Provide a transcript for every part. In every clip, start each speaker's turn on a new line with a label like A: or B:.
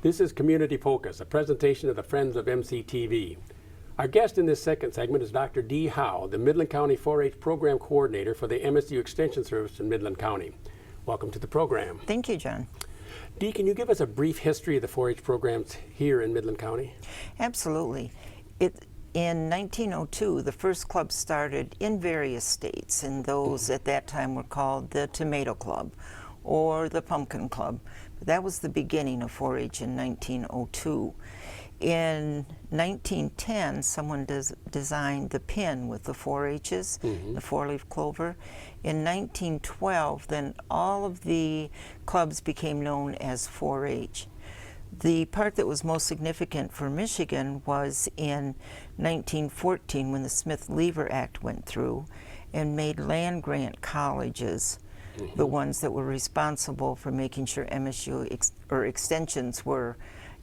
A: This is Community Focus, a presentation of the Friends of MCTV. Our guest in this second segment is Dr. Dee Howe, the Midland County 4-H Program Coordinator for the MSU Extension Service in Midland County. Welcome to the program.
B: Thank you, John.
A: Dee, can you give us a brief history of the 4-H programs here in Midland County?
B: Absolutely. In 1902, the first club started in various states, and those at that time were called the Tomato Club or the Pumpkin Club. That was the beginning of 4-H in 1902. In 1910, someone designed the pin with the 4-H's, the four-leaf clover. In 1912, then all of the clubs became known as 4-H. The part that was most significant for Michigan was in 1914 when the Smith-Lever Act went through and made land-grant colleges the ones that were responsible for making sure MSU extensions were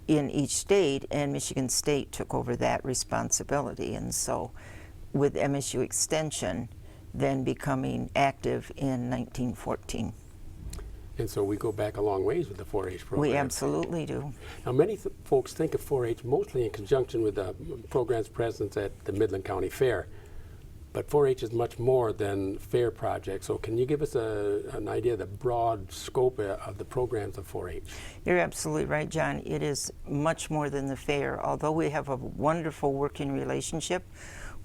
B: in each state, and Michigan State took over that responsibility. And so with MSU extension then becoming active in 1914.
A: And so we go back a long ways with the 4-H program.
B: We absolutely do.
A: Now, many folks think of 4-H mostly in conjunction with the program's presence at the Midland County Fair. But 4-H is much more than fair projects. So can you give us an idea of the broad scope of the programs of 4-H?
B: You're absolutely right, John. It is much more than the fair. Although we have a wonderful working relationship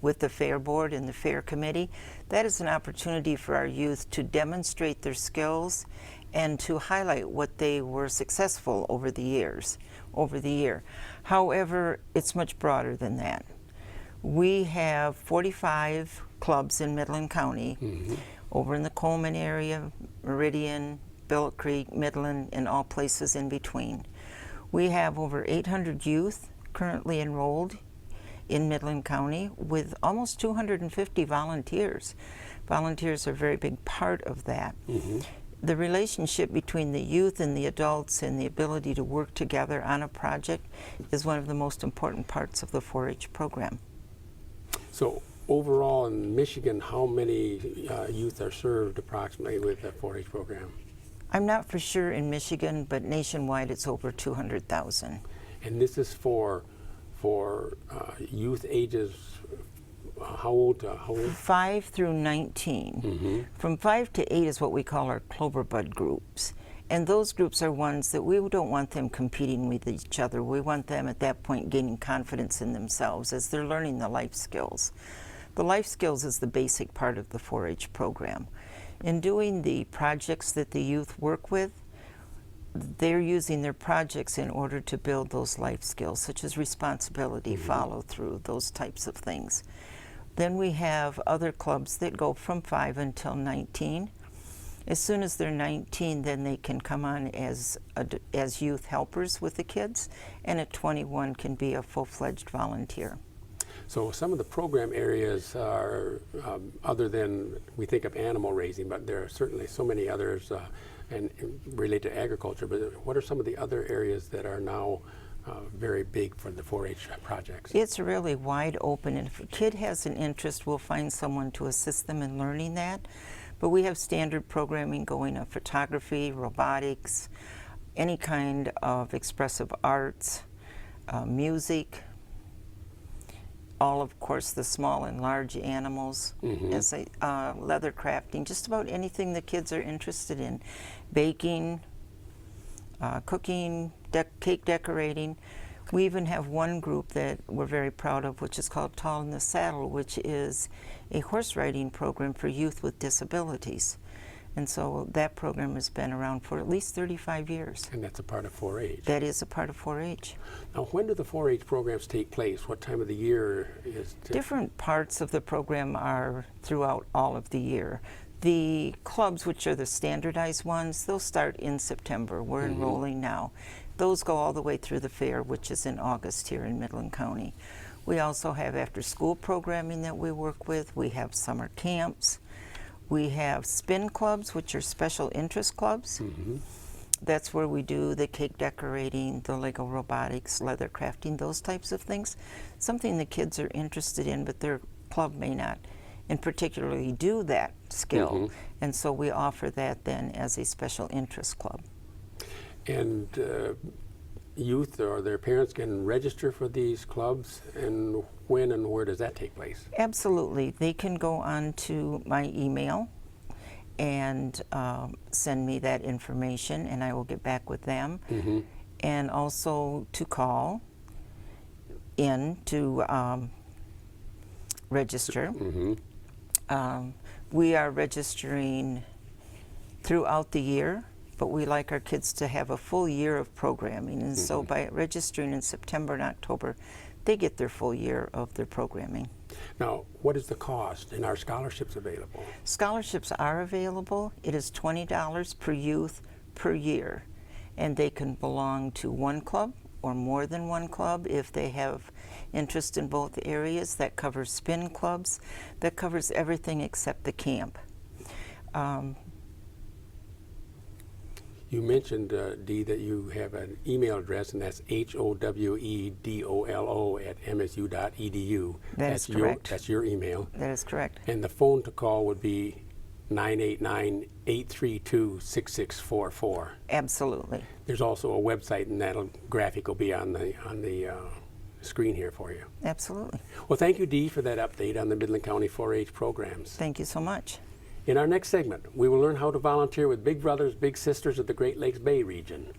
B: with the Fair Board and the Fair Committee, that is an opportunity for our youth to demonstrate their skills and to highlight what they were successful over the year. However, it's much broader than that. We have 45 clubs in Midland County, over in the Coleman area, Meridian, Billet Creek, Midland, and all places in between. We have over 800 youth currently enrolled in Midland County with almost 250 volunteers. Volunteers are a very big part of that. The relationship between the youth and the adults and the ability to work together on a project is one of the most important parts of the 4-H program.
A: So overall in Michigan, how many youth are served approximately with the 4-H program?
B: I'm not for sure in Michigan, but nationwide it's over 200,000.
A: And this is for youth ages how old?
B: 5 through 19. From 5 to 8 is what we call our Clover Bud groups. And those groups are ones that we don't want them competing with each other. We want them at that point gaining confidence in themselves as they're learning the life skills. The life skills is the basic part of the 4-H program. In doing the projects that the youth work with, they're using their projects in order to build those life skills, such as responsibility, follow through, those types of things. Then we have other clubs that go from 5 until 19. As soon as they're 19, then they can come on as youth helpers with the kids, and at 21 can be a full-fledged volunteer.
A: So some of the program areas are, other than we think of animal raising, but there are certainly so many others and relate to agriculture, but what are some of the other areas that are now very big for the 4-H projects?
B: It's really wide open, and if a kid has an interest, we'll find someone to assist them in learning that. But we have standard programming going on photography, robotics, any kind of expressive arts, music, all of course the small and large animals, as leather crafting, just about anything the kids are interested in, baking, cooking, cake decorating. We even have one group that we're very proud of, which is called Tall in the Saddle, which is a horse riding program for youth with disabilities. And so that program has been around for at least 35 years.
A: And that's a part of 4-H?
B: That is a part of 4-H.
A: Now, when do the 4-H programs take place? What time of the year is it?
B: Different parts of the program are throughout all of the year. The clubs, which are the standardized ones, they'll start in September. We're enrolling now. Those go all the way through the fair, which is in August here in Midland County. We also have after-school programming that we work with. We have summer camps. We have spin clubs, which are special interest clubs. That's where we do the cake decorating, the Lego robotics, leather crafting, those types of things. Something the kids are interested in, but their club may not and particularly do that skill. And so we offer that then as a special interest club.
A: And youth or their parents can register for these clubs, and when and where does that take place?
B: Absolutely. They can go on to my email and send me that information, and I will get back with them. And also to call in to register. We are registering throughout the year, but we like our kids to have a full year of programming. And so by registering in September and October, they get their full year of their programming.
A: Now, what is the cost, and are scholarships available?
B: Scholarships are available. It is $20 per youth per year, and they can belong to one club or more than one club if they have interest in both areas. That covers spin clubs. That covers everything except the camp.
A: You mentioned, Dee, that you have an email address, and that's howedolo@msu.edu.
B: That is correct.
A: That's your email.
B: That is correct.
A: And the phone to call would be 989-832-6644.
B: Absolutely.
A: There's also a website, and that graphic will be on the screen here for you.
B: Absolutely.
A: Well, thank you, Dee, for that update on the Midland County 4-H programs.
B: Thank you so much.
A: In our next segment, we will learn how to volunteer with Big Brothers Big Sisters of the Great Lakes Bay region.